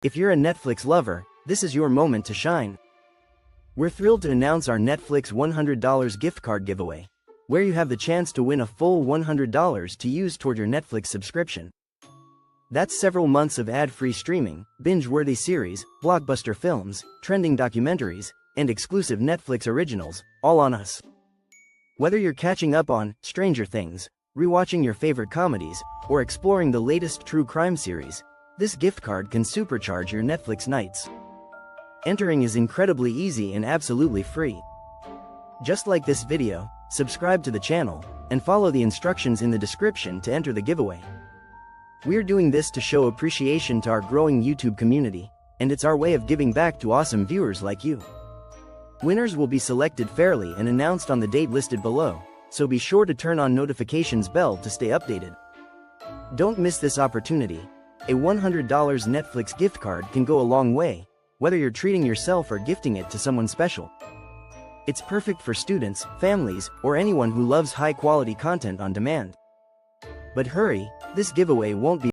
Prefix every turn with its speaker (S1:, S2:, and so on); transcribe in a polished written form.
S1: If you're a Netflix lover, this is your moment to shine. We're thrilled to announce our Netflix $100 gift card giveaway, where you have the chance to win a full $100 to use toward your Netflix subscription. That's several months of ad-free streaming, binge-worthy series, blockbuster films, trending documentaries, and exclusive Netflix originals, all on us. Whether you're catching up on Stranger Things, rewatching your favorite comedies, or exploring the latest true crime series, this gift card can supercharge your Netflix nights. Entering is incredibly easy and absolutely free. Just like this video, subscribe to the channel, and follow the instructions in the description to enter the giveaway. We're doing this to show appreciation to our growing YouTube community, and it's our way of giving back to awesome viewers like you. Winners will be selected fairly and announced on the date listed below, so be sure to turn on notifications bell to stay updated. Don't miss this opportunity. A $100 Netflix gift card can go a long way, whether you're treating yourself or gifting it to someone special. It's perfect for students, families, or anyone who loves high-quality content on demand. But hurry, this giveaway won't be